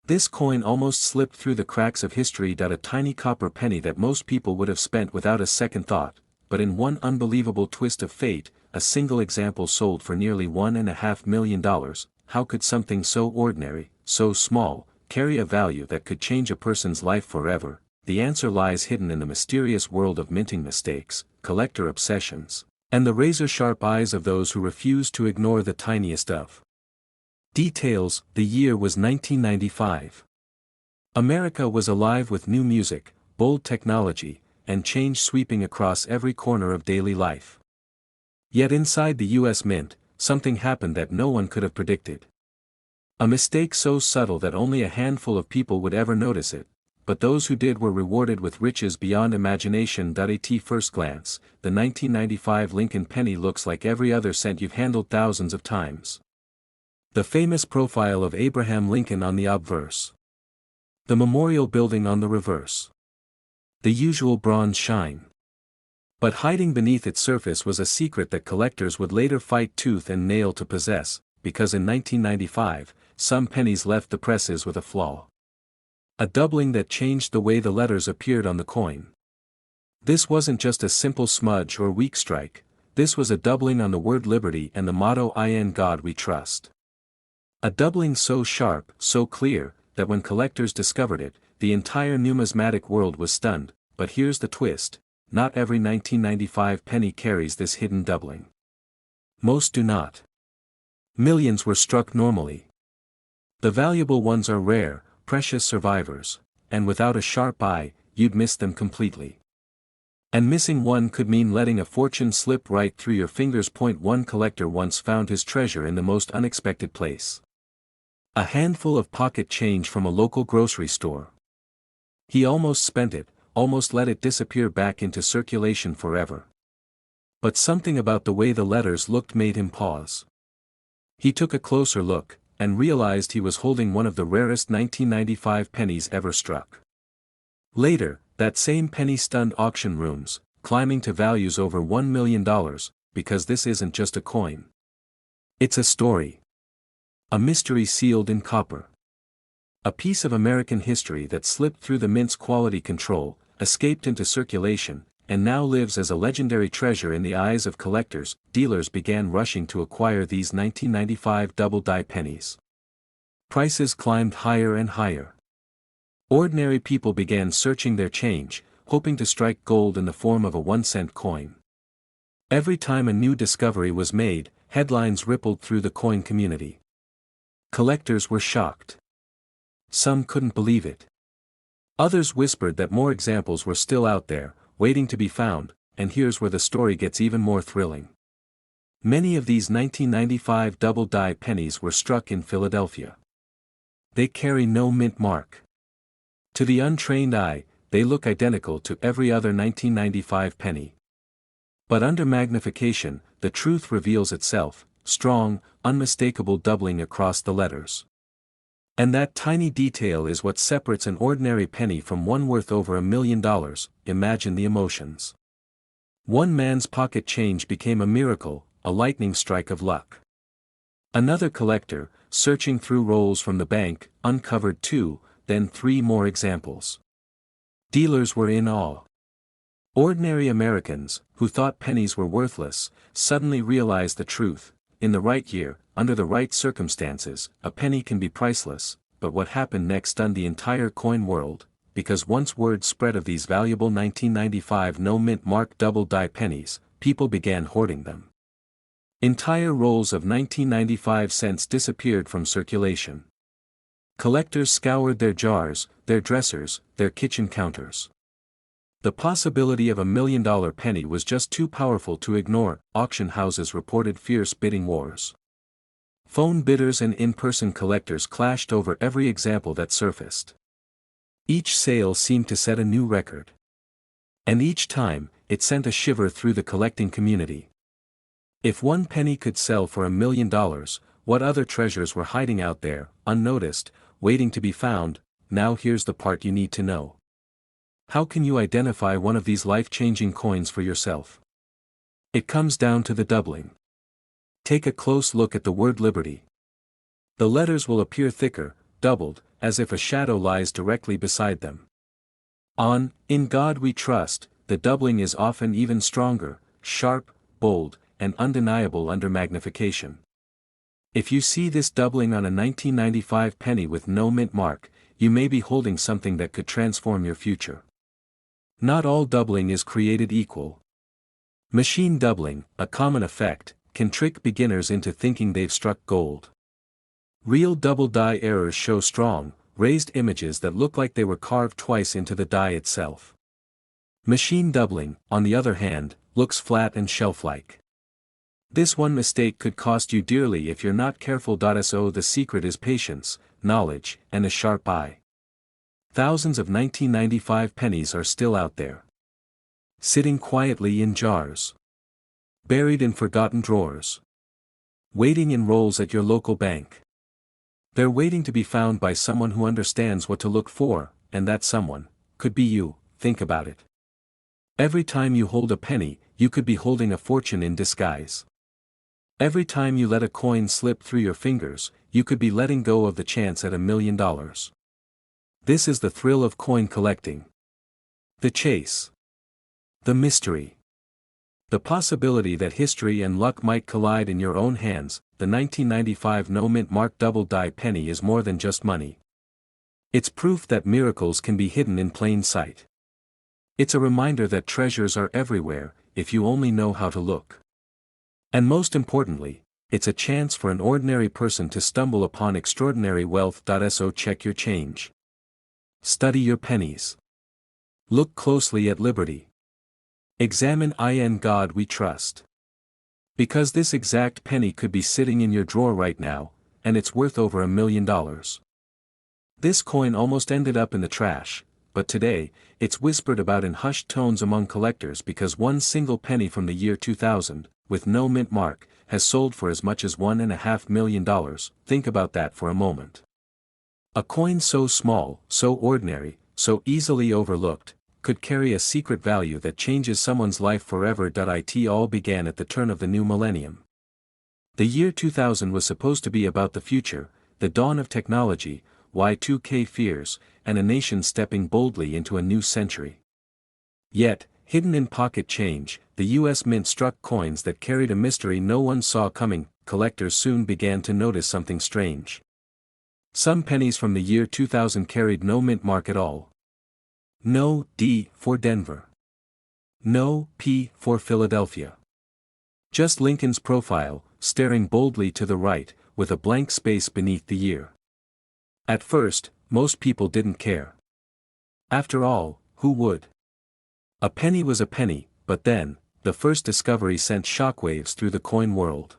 This coin almost slipped through the cracks of history. A tiny copper penny that most people would have spent without a second thought, but in one unbelievable twist of fate, a single example sold for nearly $1.5 million. How could something so ordinary, so small, carry a value that could change a person's life forever? The answer lies hidden in the mysterious world of minting mistakes, collector obsessions, and the razor-sharp eyes of those who refuse to ignore the tiniest of details. The year was 1995. America was alive with new music, bold technology, and change sweeping across every corner of daily life. Yet inside the US Mint, something happened that no one could have predicted. A mistake so subtle that only a handful of people would ever notice it, but those who did were rewarded with riches beyond imagination. At first glance, the 1995 Lincoln penny looks like every other cent you've handled thousands of times. The famous profile of Abraham Lincoln on the obverse. The memorial building on the reverse. The usual bronze shine. But hiding beneath its surface was a secret that collectors would later fight tooth and nail to possess, because in 1995, some pennies left the presses with a flaw. A doubling that changed the way the letters appeared on the coin. This wasn't just a simple smudge or weak strike, this was a doubling on the word liberty and the motto "In God We Trust." A doubling so sharp, so clear, that when collectors discovered it, the entire numismatic world was stunned. But here's the twist: not every 1995 penny carries this hidden doubling. Most do not. Millions were struck normally. The valuable ones are rare, precious survivors, and without a sharp eye, you'd miss them completely. And missing one could mean letting a fortune slip right through your fingers. One collector once found his treasure in the most unexpected place. A handful of pocket change from a local grocery store. He almost spent it, almost let it disappear back into circulation forever. But something about the way the letters looked made him pause. He took a closer look, and realized he was holding one of the rarest 1995 pennies ever struck. Later, that same penny stunned auction rooms, climbing to values over $1 million, because this isn't just a coin. It's a story. A mystery sealed in copper. A piece of American history that slipped through the mint's quality control, escaped into circulation, and now lives as a legendary treasure in the eyes of collectors. Dealers began rushing to acquire these 1995 double-die pennies. Prices climbed higher and higher. Ordinary people began searching their change, hoping to strike gold in the form of a 1-cent coin. Every time a new discovery was made, headlines rippled through the coin community. Collectors were shocked. Some couldn't believe it. Others whispered that more examples were still out there, waiting to be found, and here's where the story gets even more thrilling. Many of these 1995 double-die pennies were struck in Philadelphia. They carry no mint mark. To the untrained eye, they look identical to every other 1995 penny. But under magnification, the truth reveals itself: strong, unmistakable doubling across the letters. And that tiny detail is what separates an ordinary penny from one worth over $1 million. Imagine the emotions. One man's pocket change became a miracle, a lightning strike of luck. Another collector, searching through rolls from the bank, uncovered 2, then 3 more examples. Dealers were in awe. Ordinary Americans, who thought pennies were worthless, suddenly realized the truth. In the right year, under the right circumstances, a penny can be priceless. But what happened next stunned the entire coin world, because once word spread of these valuable 1995 no-mint mark double-die pennies, people began hoarding them. Entire rolls of 1995 cents disappeared from circulation. Collectors scoured their jars, their dressers, their kitchen counters. The possibility of $1 million penny was just too powerful to ignore. Auction houses reported fierce bidding wars. Phone bidders and in-person collectors clashed over every example that surfaced. Each sale seemed to set a new record. And each time, it sent a shiver through the collecting community. If one penny could sell for $1 million, what other treasures were hiding out there, unnoticed, waiting to be found? Now here's the part you need to know. How can you identify one of these life-changing coins for yourself? It comes down to the doubling. Take a close look at the word liberty. The letters will appear thicker, doubled, as if a shadow lies directly beside them. On In God We Trust, the doubling is often even stronger, sharp, bold, and undeniable under magnification. If you see this doubling on a 1995 penny with no mint mark, you may be holding something that could transform your future. Not all doubling is created equal. Machine doubling, a common effect, can trick beginners into thinking they've struck gold. Real double die errors show strong, raised images that look like they were carved twice into the die itself. Machine doubling, on the other hand, looks flat and shelf-like. This one mistake could cost you dearly if you're not careful. So the secret is patience, knowledge, and a sharp eye. Thousands of 1995 pennies are still out there, sitting quietly in jars, buried in forgotten drawers, waiting in rolls at your local bank. They're waiting to be found by someone who understands what to look for, and that someone could be you. Think about it. Every time you hold a penny, you could be holding a fortune in disguise. Every time you let a coin slip through your fingers, you could be letting go of the chance at $1 million. This is the thrill of coin collecting. The chase. The mystery. The possibility that history and luck might collide in your own hands. The 1995 no mint mark double die penny is more than just money. It's proof that miracles can be hidden in plain sight. It's a reminder that treasures are everywhere, if you only know how to look. And most importantly, it's a chance for an ordinary person to stumble upon extraordinary wealth. So check your change. Study your pennies. Look closely at liberty. Examine In God We Trust. Because this exact penny could be sitting in your drawer right now, and it's worth over $1 million. This coin almost ended up in the trash, but today, it's whispered about in hushed tones among collectors because one single penny from the year 2000, with no mint mark, has sold for as much as $1.5 million. Think about that for a moment. A coin so small, so ordinary, so easily overlooked, could carry a secret value that changes someone's life forever. It all began at the turn of the new millennium. The year 2000 was supposed to be about the future, the dawn of technology, Y2K fears, and a nation stepping boldly into a new century. Yet, hidden in pocket change, the US Mint struck coins that carried a mystery no one saw coming. Collectors soon began to notice something strange. Some pennies from the year 2000 carried no mint mark at all. No D for Denver. No P for Philadelphia. Just Lincoln's profile, staring boldly to the right, with a blank space beneath the year. At first, most people didn't care. After all, who would? A penny was a penny, but then, the first discovery sent shockwaves through the coin world.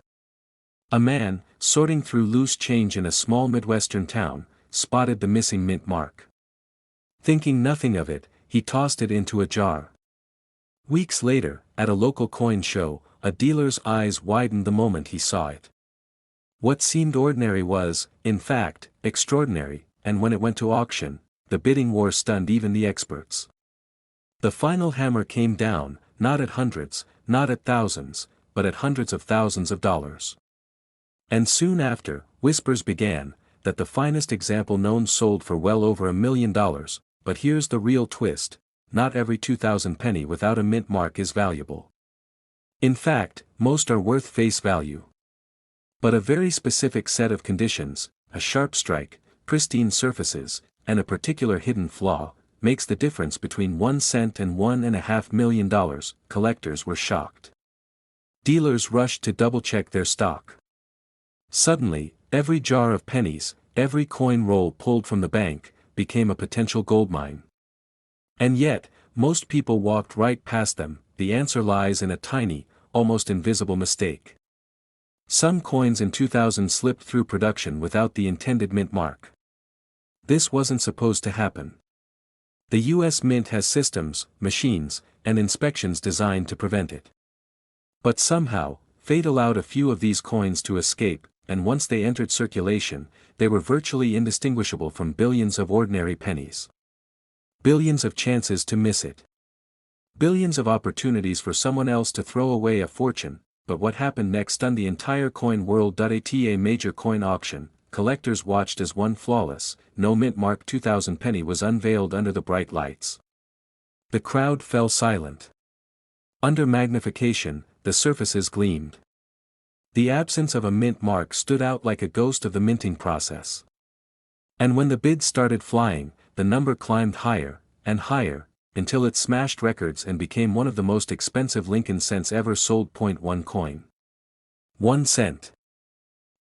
A man, sorting through loose change in a small Midwestern town, spotted the missing mint mark. Thinking nothing of it, he tossed it into a jar. Weeks later, at a local coin show, a dealer's eyes widened the moment he saw it. What seemed ordinary was, in fact, extraordinary, and when it went to auction, the bidding war stunned even the experts. The final hammer came down, not at hundreds, not at thousands, but at hundreds of thousands of dollars. And soon after, whispers began, that the finest example known sold for well over $1 million, but here's the real twist, not every 2000 penny without a mint mark is valuable. In fact, most are worth face value. But a very specific set of conditions, a sharp strike, pristine surfaces, and a particular hidden flaw, makes the difference between 1 cent and $1.5 million. Collectors were shocked. Dealers rushed to double-check their stock. Suddenly, every jar of pennies, every coin roll pulled from the bank, became a potential goldmine. And yet, most people walked right past them. The answer lies in a tiny, almost invisible mistake. Some coins in 2000 slipped through production without the intended mint mark. This wasn't supposed to happen. The US Mint has systems, machines, and inspections designed to prevent it. But somehow, fate allowed a few of these coins to escape, and once they entered circulation, they were virtually indistinguishable from billions of ordinary pennies. Billions of chances to miss it. Billions of opportunities for someone else to throw away a fortune. But what happened next stunned the entire coin world. At a major coin auction, collectors watched as one flawless, no mint mark 2000 penny was unveiled under the bright lights. The crowd fell silent. Under magnification, the surfaces gleamed. The absence of a mint mark stood out like a ghost of the minting process. And when the bids started flying, the number climbed higher, and higher, until it smashed records and became one of the most expensive Lincoln cents ever sold. 1 coin. 1 cent.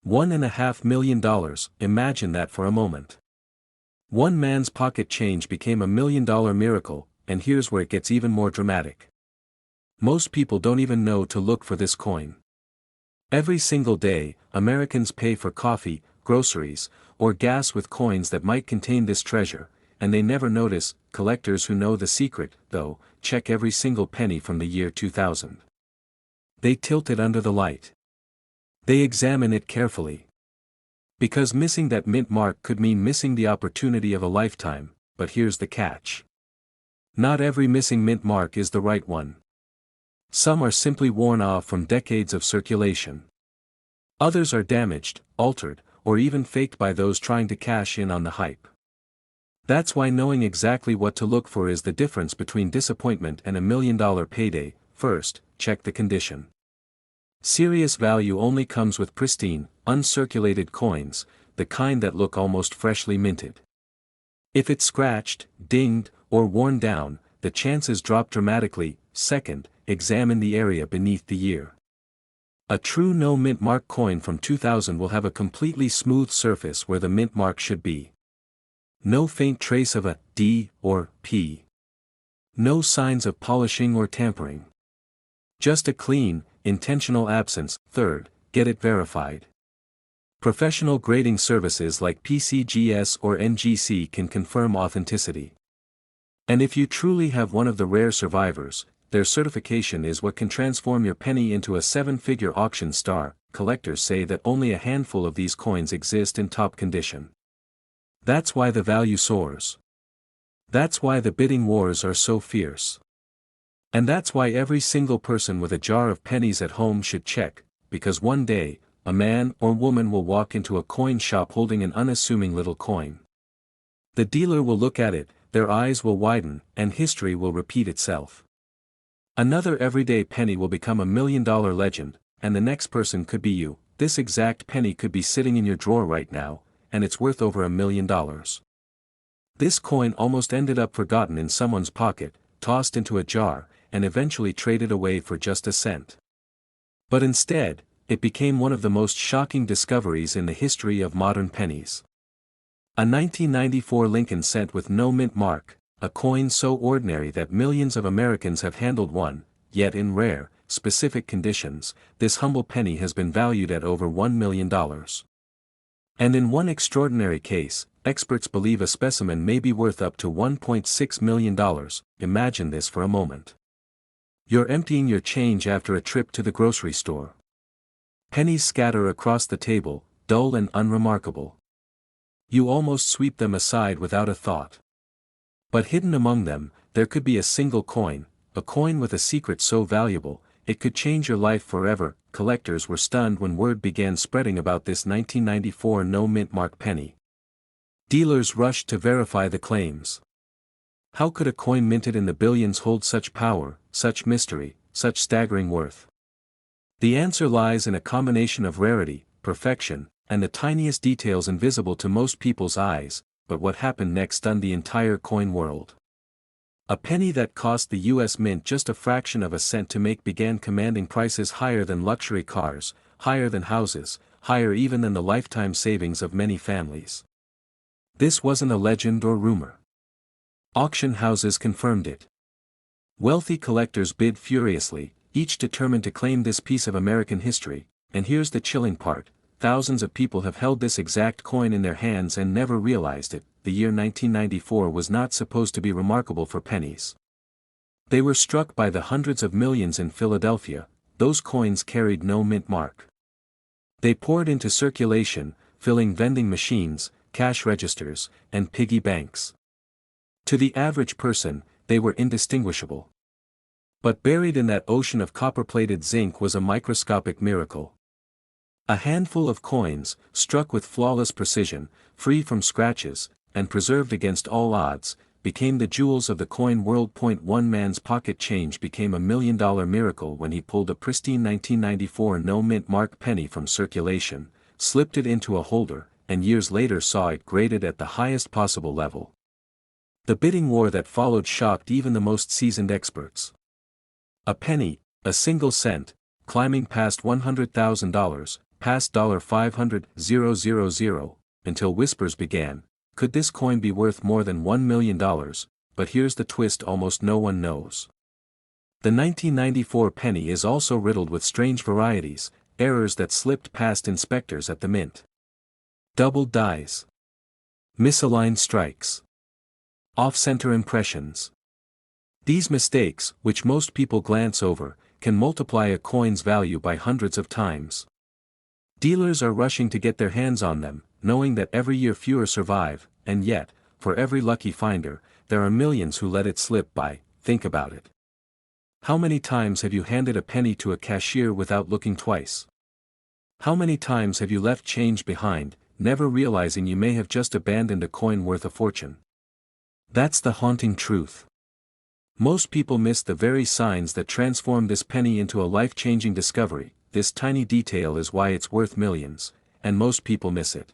$1.5 million, imagine that for a moment. One man's pocket change became $1 million miracle, and here's where it gets even more dramatic. Most people don't even know to look for this coin. Every single day, Americans pay for coffee, groceries, or gas with coins that might contain this treasure, and they never notice. Collectors who know the secret, though, check every single penny from the year 2000. They tilt it under the light. They examine it carefully. Because missing that mint mark could mean missing the opportunity of a lifetime, but here's the catch. Not every missing mint mark is the right one. Some are simply worn off from decades of circulation. Others are damaged, altered, or even faked by those trying to cash in on the hype. That's why knowing exactly what to look for is the difference between disappointment and $1 million payday. First, check the condition. Serious value only comes with pristine, uncirculated coins, the kind that look almost freshly minted. If it's scratched, dinged, or worn down, the chances drop dramatically. Second, examine the area beneath the year. A true no mint mark coin from 2000 will have a completely smooth surface where the mint mark should be. No faint trace of a D or P. No signs of polishing or tampering. Just a clean, intentional absence. Third, get it verified. Professional grading services like PCGS or NGC can confirm authenticity. And if you truly have one of the rare survivors, their certification is what can transform your penny into a 7-figure auction star. Collectors say that only a handful of these coins exist in top condition. That's why the value soars. That's why the bidding wars are so fierce. And that's why every single person with a jar of pennies at home should check, because one day, a man or woman will walk into a coin shop holding an unassuming little coin. The dealer will look at it, their eyes will widen, and history will repeat itself. Another everyday penny will become $1 million legend, and the next person could be you. This exact penny could be sitting in your drawer right now, and it's worth over $1 million. This coin almost ended up forgotten in someone's pocket, tossed into a jar, and eventually traded away for just a cent. But instead, it became one of the most shocking discoveries in the history of modern pennies. A 1994 Lincoln cent with no mint mark, a coin so ordinary that millions of Americans have handled one, yet in rare, specific conditions, this humble penny has been valued at over $1 million. And in one extraordinary case, experts believe a specimen may be worth up to $1.6 million. Imagine this for a moment. You're emptying your change after a trip to the grocery store. Pennies scatter across the table, dull and unremarkable. You almost sweep them aside without a thought. But hidden among them, there could be a single coin, a coin with a secret so valuable, it could change your life forever. Collectors were stunned when word began spreading about this 1994 no mint mark penny. Dealers rushed to verify the claims. How could a coin minted in the billions hold such power, such mystery, such staggering worth? The answer lies in a combination of rarity, perfection, and the tiniest details invisible to most people's eyes. But what happened next stunned the entire coin world. A penny that cost the US Mint just a fraction of a cent to make began commanding prices higher than luxury cars, higher than houses, higher even than the lifetime savings of many families. This wasn't a legend or rumor. Auction houses confirmed it. Wealthy collectors bid furiously, each determined to claim this piece of American history, and here's the chilling part. Thousands of people have held this exact coin in their hands and never realized it. The year 1994 was not supposed to be remarkable for pennies. They were struck by the hundreds of millions in Philadelphia. Those coins carried no mint mark. They poured into circulation, filling vending machines, cash registers, and piggy banks. To the average person, they were indistinguishable. But buried in that ocean of copper-plated zinc was a microscopic miracle. A handful of coins, struck with flawless precision, free from scratches, and preserved against all odds, became the jewels of the coin world. One man's pocket change became a $1 million miracle when he pulled a pristine 1994 no-mint mark penny from circulation, slipped it into a holder, and years later saw it graded at the highest possible level. The bidding war that followed shocked even the most seasoned experts. A penny, a single cent, climbing past $100,000, past $500,000, until whispers began, could this coin be worth more than $1 million, but here's the twist almost no one knows. The 1994 penny is also riddled with strange varieties, errors that slipped past inspectors at the mint. Doubled dies. Misaligned strikes. Off-center impressions. These mistakes, which most people glance over, can multiply a coin's value by hundreds of times. Dealers are rushing to get their hands on them, knowing that every year fewer survive, and yet, for every lucky finder, there are millions who let it slip by. Think about it. How many times have you handed a penny to a cashier without looking twice? How many times have you left change behind, never realizing you may have just abandoned a coin worth a fortune? That's the haunting truth. Most people miss the very signs that transform this penny into a life-changing discovery. This tiny detail is why it's worth millions, and most people miss it.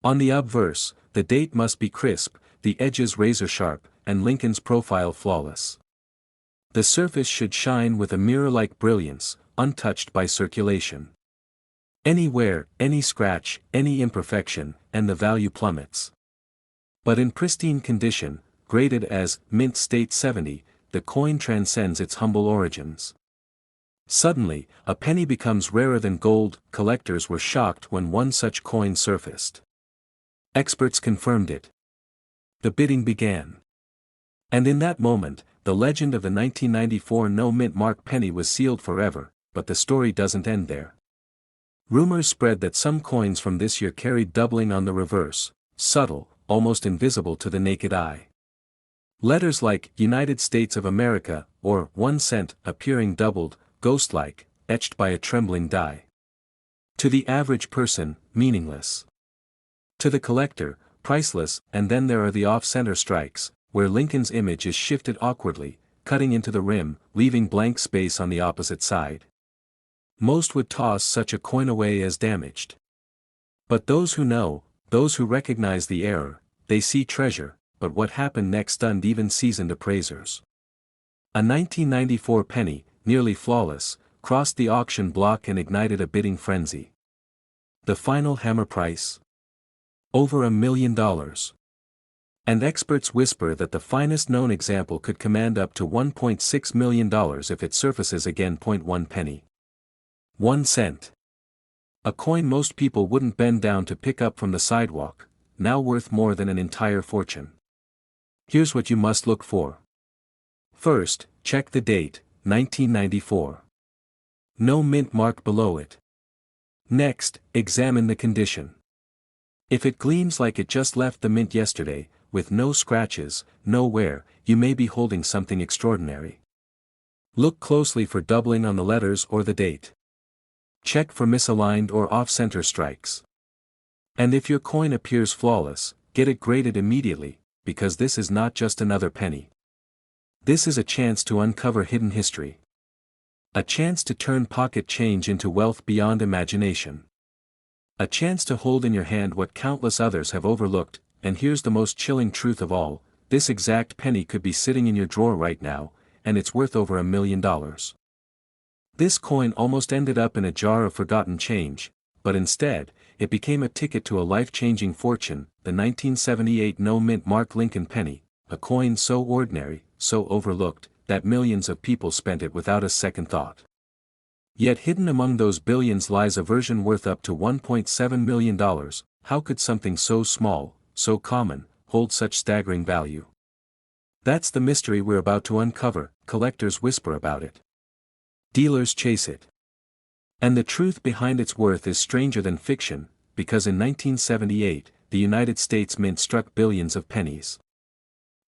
On the obverse, the date must be crisp, the edges razor-sharp, and Lincoln's profile flawless. The surface should shine with a mirror-like brilliance, untouched by circulation. Any wear, any scratch, any imperfection, and the value plummets. But in pristine condition, graded as mint state 70, the coin transcends its humble origins. Suddenly, a penny becomes rarer than gold. Collectors were shocked when one such coin surfaced. Experts confirmed it. The bidding began. And in that moment, the legend of the 1994 no-mint mark penny was sealed forever, but the story doesn't end there. Rumors spread that some coins from this year carried doubling on the reverse, subtle, almost invisible to the naked eye. Letters like United States of America, or 1 cent, appearing doubled, ghost-like, etched by a trembling die. To the average person, meaningless. To the collector, priceless. And then there are the off-center strikes, where Lincoln's image is shifted awkwardly, cutting into the rim, leaving blank space on the opposite side. Most would toss such a coin away as damaged. But those who know, those who recognize the error, they see treasure. But what happened next stunned even seasoned appraisers. A 1994 penny, nearly flawless, crossed the auction block and ignited a bidding frenzy. The final hammer price? Over $1 million. And experts whisper that the finest known example could command up to $1.6 million if it surfaces again. 1 penny. 1 cent. A coin most people wouldn't bend down to pick up from the sidewalk, now worth more than an entire fortune. Here's what you must look for. First, check the date, 1994. No mint mark below it. Next, examine the condition. If it gleams like it just left the mint yesterday, with no scratches, no wear, you may be holding something extraordinary. Look closely for doubling on the letters or the date. Check for misaligned or off-center strikes. And if your coin appears flawless, get it graded immediately, because this is not just another penny. This is a chance to uncover hidden history. A chance to turn pocket change into wealth beyond imagination. A chance to hold in your hand what countless others have overlooked. And here's the most chilling truth of all, this exact penny could be sitting in your drawer right now, and it's worth over $1 million. This coin almost ended up in a jar of forgotten change, but instead, it became a ticket to a life-changing fortune, the 1978 no-mint mark Lincoln penny, a coin so ordinary, so overlooked, that millions of people spent it without a second thought. Yet hidden among those billions lies a version worth up to $1.7 million. How could something so small, so common, hold such staggering value? That's the mystery we're about to uncover. Collectors whisper about it. Dealers chase it. And the truth behind its worth is stranger than fiction, because in 1978, the United States Mint struck billions of pennies.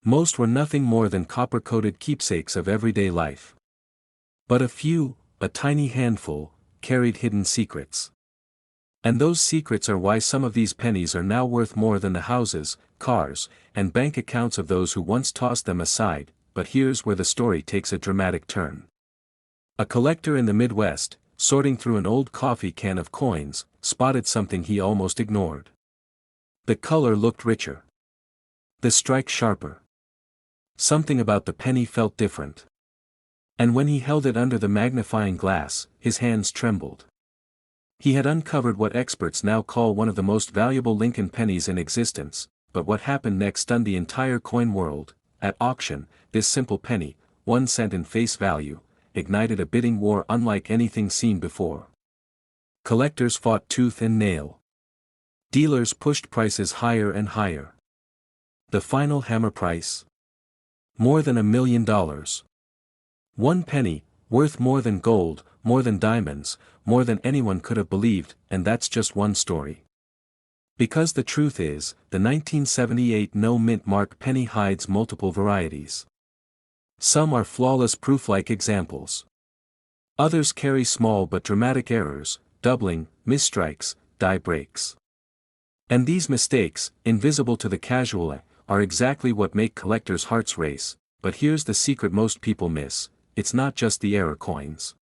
Most were nothing more than copper-coated keepsakes of everyday life. But a few, a tiny handful, carried hidden secrets. And those secrets are why some of these pennies are now worth more than the houses, cars, and bank accounts of those who once tossed them aside. But here's where the story takes a dramatic turn. A collector in the Midwest, sorting through an old coffee can of coins, spotted something he almost ignored. The color looked richer. The strike sharper. Something about the penny felt different. And when he held it under the magnifying glass, his hands trembled. He had uncovered what experts now call one of the most valuable Lincoln pennies in existence, but what happened next stunned the entire coin world. At auction, this simple penny, 1 cent in face value, ignited a bidding war unlike anything seen before. Collectors fought tooth and nail. Dealers pushed prices higher and higher. The final hammer price? More than $1 million. 1 penny, worth more than gold, more than diamonds, more than anyone could have believed, and that's just one story. Because the truth is, the 1978 no-mint mark penny hides multiple varieties. Some are flawless proof-like examples. Others carry small but dramatic errors, doubling, misstrikes, die breaks. And these mistakes, invisible to the casual eye, are exactly what make collectors' hearts race. But here's the secret most people miss: it's not just the error coins.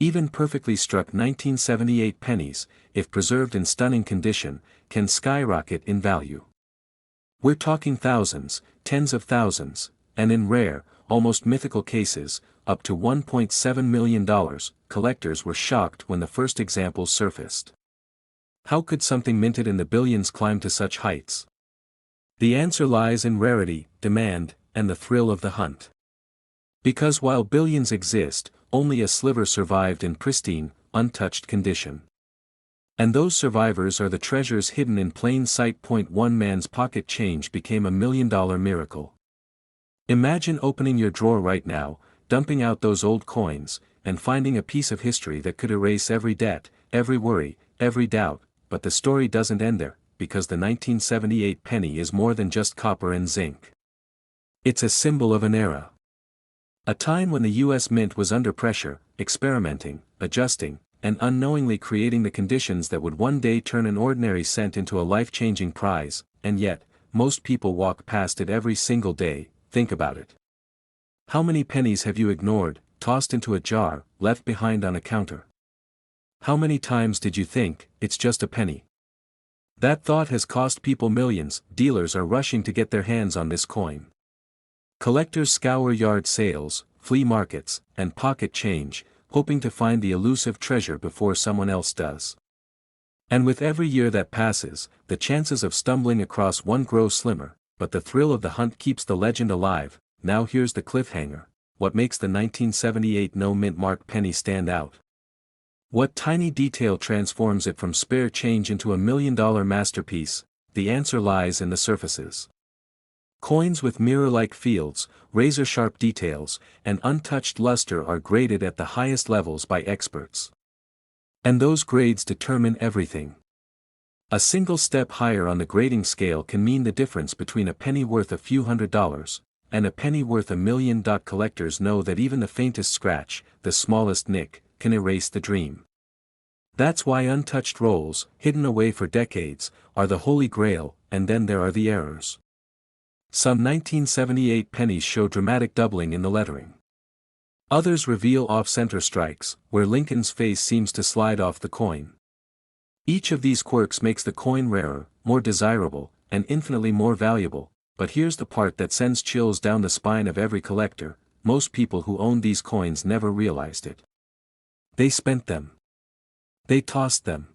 Even perfectly struck 1978 pennies, if preserved in stunning condition, can skyrocket in value. We're talking thousands, tens of thousands, and in rare, almost mythical cases, up to $1.7 million. Collectors were shocked when the first examples surfaced. How could something minted in the billions climb to such heights? The answer lies in rarity, demand, and the thrill of the hunt. Because while billions exist, only a sliver survived in pristine, untouched condition. And those survivors are the treasures hidden in plain sight. One man's pocket change became $1 million miracle. Imagine opening your drawer right now, dumping out those old coins, and finding a piece of history that could erase every debt, every worry, every doubt. But the story doesn't end there, because the 1978 penny is more than just copper and zinc. It's a symbol of an era. A time when the U.S. Mint was under pressure, experimenting, adjusting, and unknowingly creating the conditions that would one day turn an ordinary cent into a life-changing prize, and yet, most people walk past it every single day. Think about it. How many pennies have you ignored, tossed into a jar, left behind on a counter? How many times did you think, it's just a penny? That thought has cost people millions. Dealers are rushing to get their hands on this coin. Collectors scour yard sales, flea markets, and pocket change, hoping to find the elusive treasure before someone else does. And with every year that passes, the chances of stumbling across one grow slimmer, but the thrill of the hunt keeps the legend alive. Now here's the cliffhanger: what makes the 1978 no-mint mark penny stand out? What tiny detail transforms it from spare change into $1 million masterpiece? The answer lies in the surfaces. Coins with mirror-like fields, razor-sharp details, and untouched luster are graded at the highest levels by experts. And those grades determine everything. A single step higher on the grading scale can mean the difference between a penny worth a few $100s, and a penny worth $1 million. Collectors know that even the faintest scratch, the smallest nick, can erase the dream. That's why untouched rolls, hidden away for decades, are the holy grail. And then there are the errors. Some 1978 pennies show dramatic doubling in the lettering. Others reveal off-center strikes, where Lincoln's face seems to slide off the coin. Each of these quirks makes the coin rarer, more desirable, and infinitely more valuable. But here's the part that sends chills down the spine of every collector: most people who owned these coins never realized it. They spent them. They tossed them.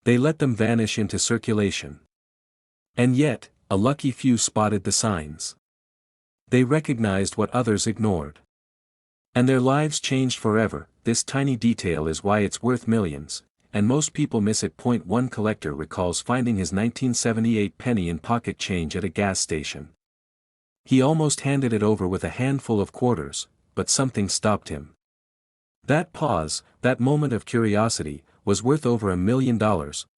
They let them vanish into circulation. And yet, a lucky few spotted the signs. They recognized what others ignored. And their lives changed forever. This tiny detail is why it's worth millions, and most people miss it. One collector recalls finding his 1978 penny in pocket change at a gas station. He almost handed it over with a handful of quarters, but something stopped him. That pause, that moment of curiosity, was worth over $1 million,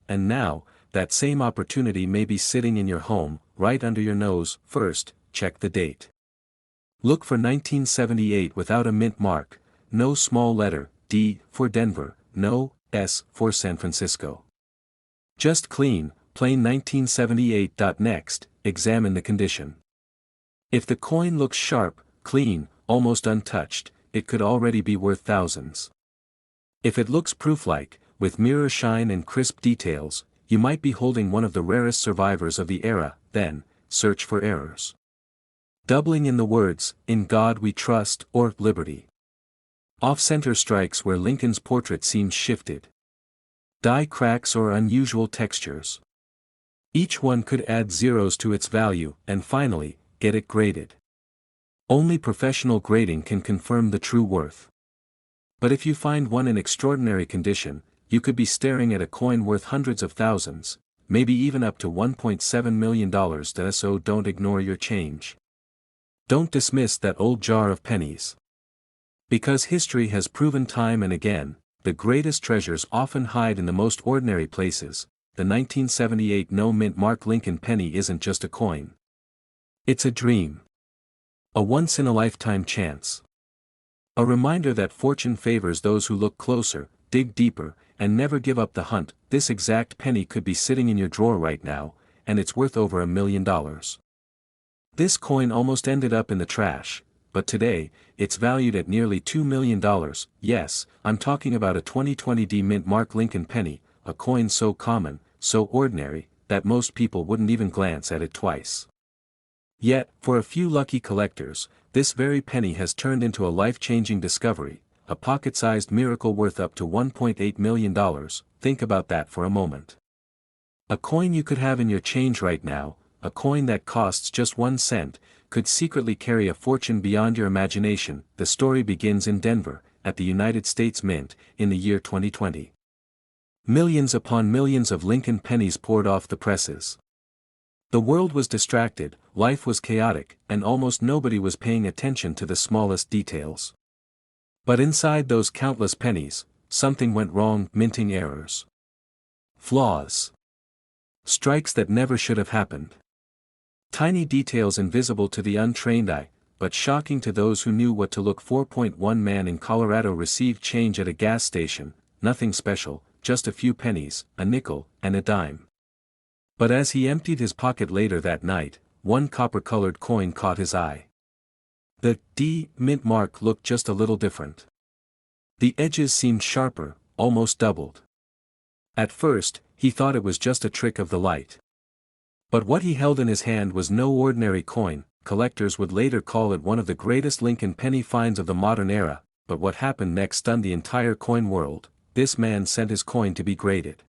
and now, that same opportunity may be sitting in your home, right under your nose. First, check the date. Look for 1978 without a mint mark, no small letter, D for Denver, no S for San Francisco. Just clean, plain 1978. Next, examine the condition. If the coin looks sharp, clean, almost untouched, it could already be worth thousands. If it looks proof-like, with mirror shine and crisp details, you might be holding one of the rarest survivors of the era. Then, search for errors. Doubling in the words, "In God We Trust" or "Liberty." Off-center strikes where Lincoln's portrait seems shifted. Die cracks or unusual textures. Each one could add zeros to its value, and finally, get it graded. Only professional grading can confirm the true worth. But if you find one in extraordinary condition, you could be staring at a coin worth hundreds of thousands, maybe even up to $1.7 million. So don't ignore your change. Don't dismiss that old jar of pennies. Because history has proven time and again, the greatest treasures often hide in the most ordinary places. The 1978 no-mint mark Lincoln penny isn't just a coin. It's a dream. A once-in-a-lifetime chance. A reminder that fortune favors those who look closer, dig deeper, and never give up the hunt. This exact penny could be sitting in your drawer right now, and it's worth over $1 million. This coin almost ended up in the trash, but today, it's valued at nearly $2 million. Yes, I'm talking about a 2020 D-mint mark Lincoln penny, a coin so common, so ordinary, that most people wouldn't even glance at it twice. Yet, for a few lucky collectors, this very penny has turned into a life-changing discovery, a pocket-sized miracle worth up to $1.8 million. Think about that for a moment. A coin you could have in your change right now, a coin that costs just 1 cent, could secretly carry a fortune beyond your imagination. The story begins in Denver, at the United States Mint, in the year 2020. Millions upon millions of Lincoln pennies poured off the presses. The world was distracted, life was chaotic, and almost nobody was paying attention to the smallest details. But inside those countless pennies, something went wrong. Minting errors. Flaws. Strikes that never should have happened. Tiny details invisible to the untrained eye, but shocking to those who knew what to look for. 1 man in Colorado received change at a gas station, nothing special, just a few pennies, a nickel, and a dime. But as he emptied his pocket later that night, one copper-colored coin caught his eye. The D-mint mark looked just a little different. The edges seemed sharper, almost doubled. At first, he thought it was just a trick of the light. But what he held in his hand was no ordinary coin. Collectors would later call it one of the greatest Lincoln penny finds of the modern era. But what happened next stunned the entire coin world. This man sent his coin to be graded.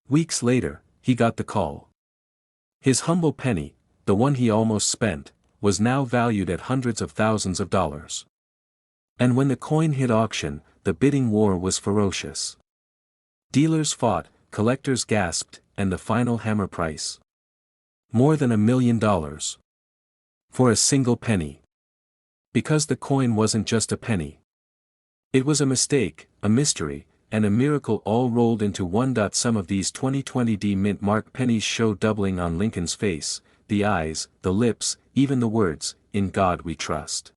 Weeks later, he got the call. His humble penny, the one he almost spent, was now valued at hundreds of thousands of dollars. And when the coin hit auction, the bidding war was ferocious. Dealers fought, collectors gasped, and the final hammer price. More than $1 million. For a single penny. Because the coin wasn't just a penny. It was a mistake, a mystery, and a miracle all rolled into one. Some of these 2020 D-mint mark pennies show doubling on Lincoln's face, the eyes, the lips, even the words, "In God We Trust."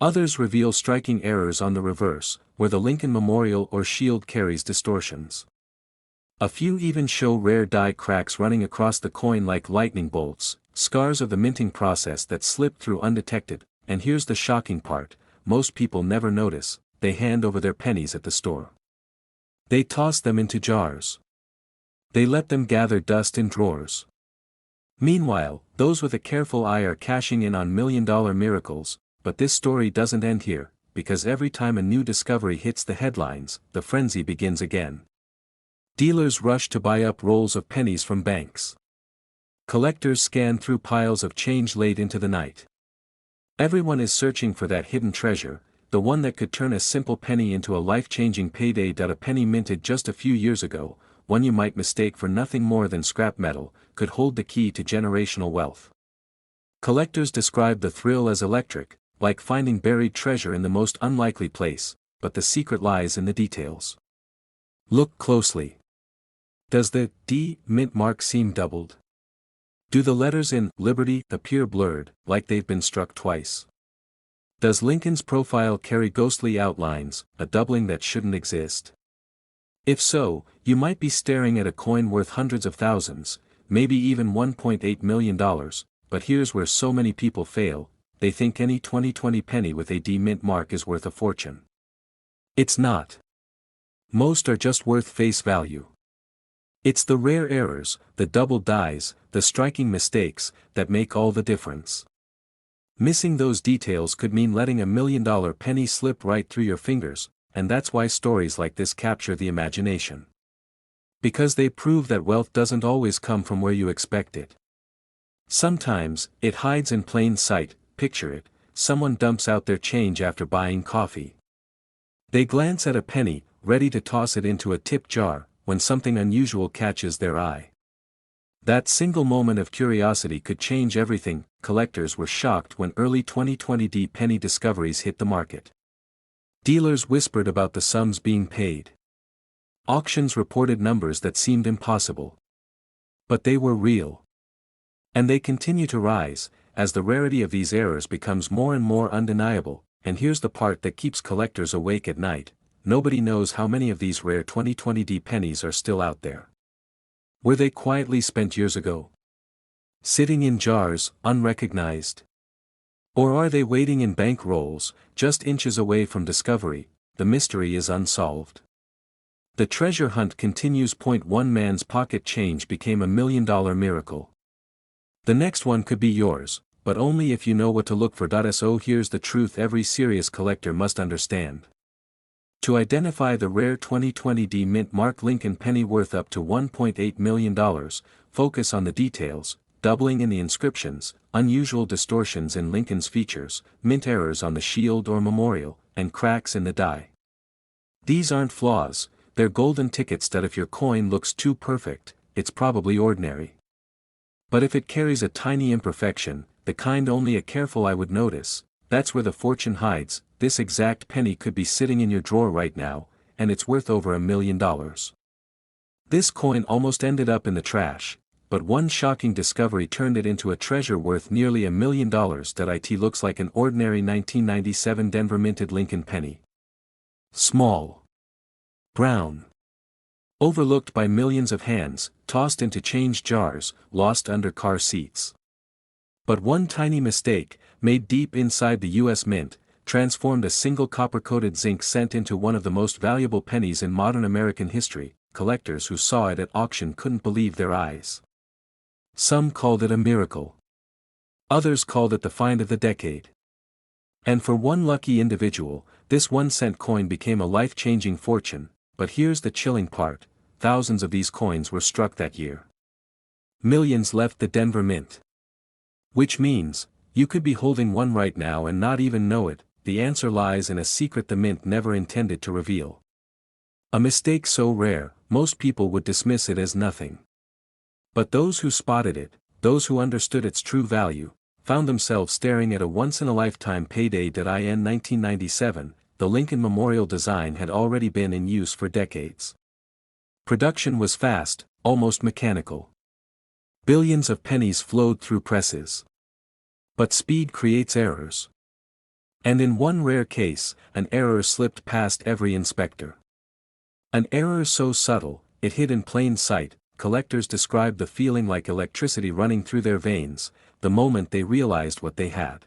Others reveal striking errors on the reverse, where the Lincoln memorial or shield carries distortions. A few even show rare die cracks running across the coin like lightning bolts, scars of the minting process that slip through undetected. And here's the shocking part, most people never notice. They hand over their pennies at the store. They toss them into jars. They let them gather dust in drawers. Meanwhile, those with a careful eye are cashing in on million-dollar miracles. But this story doesn't end here, because every time a new discovery hits the headlines, the frenzy begins again. Dealers rush to buy up rolls of pennies from banks. Collectors scan through piles of change late into the night. Everyone is searching for that hidden treasure, the one that could turn a simple penny into a life-changing payday. A penny minted just a few years ago, one you might mistake for nothing more than scrap metal, could hold the key to generational wealth. Collectors describe the thrill as electric, like finding buried treasure in the most unlikely place, but the secret lies in the details. Look closely. Does the D-mint mark seem doubled? Do the letters in Liberty appear blurred, like they've been struck twice? Does Lincoln's profile carry ghostly outlines, a doubling that shouldn't exist? If so, you might be staring at a coin worth hundreds of thousands, maybe even $1.8 million, but here's where so many people fail: they think any 2020 penny with a D mint mark is worth a fortune. It's not. Most are just worth face value. It's the rare errors, the double dies, the striking mistakes, that make all the difference. Missing those details could mean letting $1 million penny slip right through your fingers, and that's why stories like this capture the imagination. Because they prove that wealth doesn't always come from where you expect it. Sometimes, it hides in plain sight. Picture it: someone dumps out their change after buying coffee. They glance at a penny, ready to toss it into a tip jar, when something unusual catches their eye. That single moment of curiosity could change everything. Collectors were shocked when early 2020 D penny discoveries hit the market. Dealers whispered about the sums being paid. Auctions reported numbers that seemed impossible. But they were real. And they continue to rise, as the rarity of these errors becomes more and more undeniable. And here's the part that keeps collectors awake at night: nobody knows how many of these rare 2020 D pennies are still out there. Were they quietly spent years ago? Sitting in jars, unrecognized? Or are they waiting in bank rolls, just inches away from discovery? The mystery is unsolved. The treasure hunt continues. One man's pocket change became $1 million miracle. The next one could be yours, but only if you know what to look for. So here's the truth every serious collector must understand. To identify the rare 2020 D mint mark Lincoln penny worth up to $1.8 million, focus on the details: doubling in the inscriptions, unusual distortions in Lincoln's features, mint errors on the shield or memorial, and cracks in the die. These aren't flaws, they're golden tickets that if your coin looks too perfect, it's probably ordinary. But if it carries a tiny imperfection, the kind only a careful eye would notice, that's where the fortune hides. This exact penny could be sitting in your drawer right now, and it's worth over $1 million. This coin almost ended up in the trash, but one shocking discovery turned it into a treasure worth nearly $1 million. It looks like an ordinary 1997 Denver minted Lincoln penny. Small. Brown. Overlooked by millions of hands, tossed into change jars, lost under car seats. But one tiny mistake, made deep inside the U.S. Mint, transformed a single copper-coated zinc cent into one of the most valuable pennies in modern American history. Collectors who saw it at auction couldn't believe their eyes. Some called it a miracle. Others called it the find of the decade. And for one lucky individual, this 1-cent coin became a life-changing fortune. But here's the chilling part: thousands of these coins were struck that year. Millions left the Denver Mint. Which means, you could be holding one right now and not even know it. The answer lies in a secret the Mint never intended to reveal. A mistake so rare, most people would dismiss it as nothing. But those who spotted it, those who understood its true value, found themselves staring at a once-in-a-lifetime payday. In 1997, the Lincoln Memorial design had already been in use for decades. Production was fast, almost mechanical. Billions of pennies flowed through presses. But speed creates errors. And in one rare case, an error slipped past every inspector. An error so subtle, it hid in plain sight. Collectors described the feeling like electricity running through their veins, the moment they realized what they had.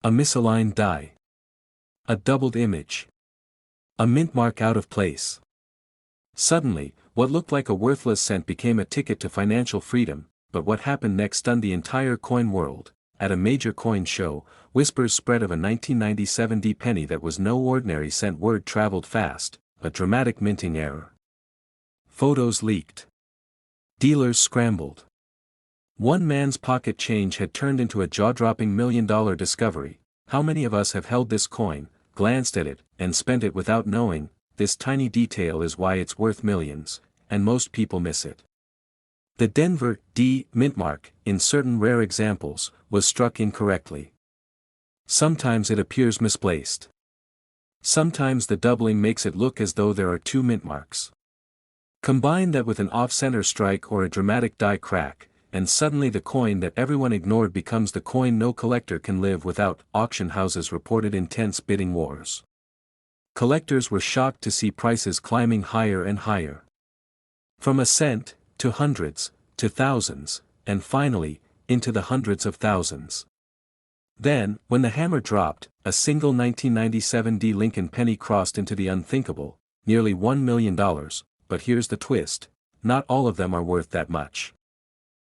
A misaligned die. A doubled image. A mint mark out of place. Suddenly, what looked like a worthless cent became a ticket to financial freedom. But what happened next stunned the entire coin world. At a major coin show, whispers spread of a 1997 D penny that was no ordinary cent. Word traveled fast: a dramatic minting error. Photos leaked. Dealers scrambled. One man's pocket change had turned into a jaw-dropping $1 million discovery. How many of us have held this coin, glanced at it, and spent it without knowing? This tiny detail is why it's worth millions, and most people miss it. The Denver D mint mark, in certain rare examples, was struck incorrectly. Sometimes it appears misplaced. Sometimes the doubling makes it look as though there are two mint marks. Combine that with an off-center strike or a dramatic die crack, and suddenly the coin that everyone ignored becomes the coin no collector can live without. Auction houses reported intense bidding wars. Collectors were shocked to see prices climbing higher and higher. From a cent, to hundreds, to thousands, and finally, into the hundreds of thousands. Then, when the hammer dropped, a single 1997 D Lincoln penny crossed into the unthinkable, nearly $1 million, but here's the twist, not all of them are worth that much.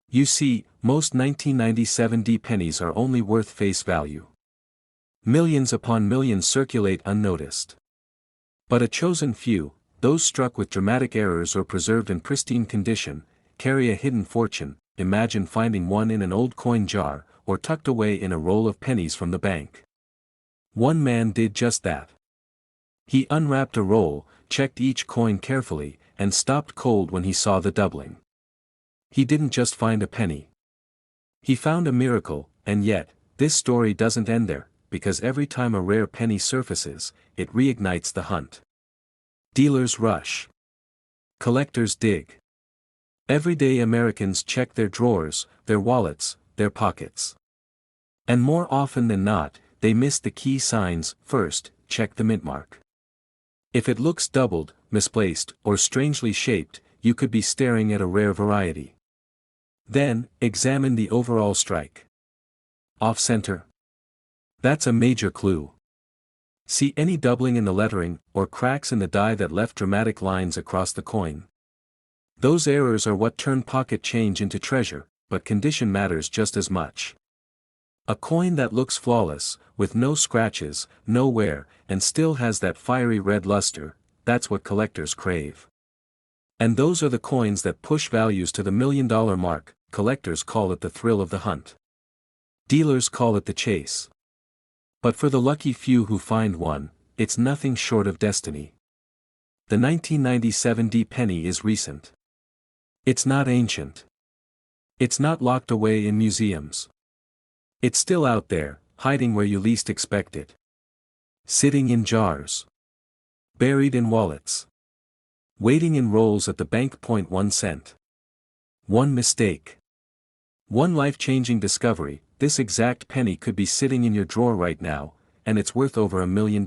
You see, most 1997 D pennies are only worth face value. Millions upon millions circulate unnoticed. But a chosen few, those struck with dramatic errors or preserved in pristine condition, carry a hidden fortune. Imagine finding one in an old coin jar, or tucked away in a roll of pennies from the bank. One man did just that. He unwrapped a roll, checked each coin carefully, and stopped cold when he saw the doubling. He didn't just find a penny. He found a miracle, and yet, this story doesn't end there, because every time a rare penny surfaces, it reignites the hunt. Dealers rush. Collectors dig. Everyday Americans check their drawers, their wallets, their pockets. And more often than not, they miss the key signs. First, check the mint mark. If it looks doubled, misplaced, or strangely shaped, you could be staring at a rare variety. Then, examine the overall strike. Off-center. That's a major clue. See any doubling in the lettering, or cracks in the die that left dramatic lines across the coin. Those errors are what turn pocket change into treasure, but condition matters just as much. A coin that looks flawless, with no scratches, no wear, and still has that fiery red luster, that's what collectors crave. And those are the coins that push values to the $1 million mark. Collectors call it the thrill of the hunt. Dealers call it the chase. But for the lucky few who find one, it's nothing short of destiny. The 1997 D penny is recent. It's not ancient. It's not locked away in museums. It's still out there, hiding where you least expect it. Sitting in jars. Buried in wallets. Waiting in rolls at the bank. 1 cent. One mistake. One life-changing discovery. This exact penny could be sitting in your drawer right now, and it's worth over $1 million.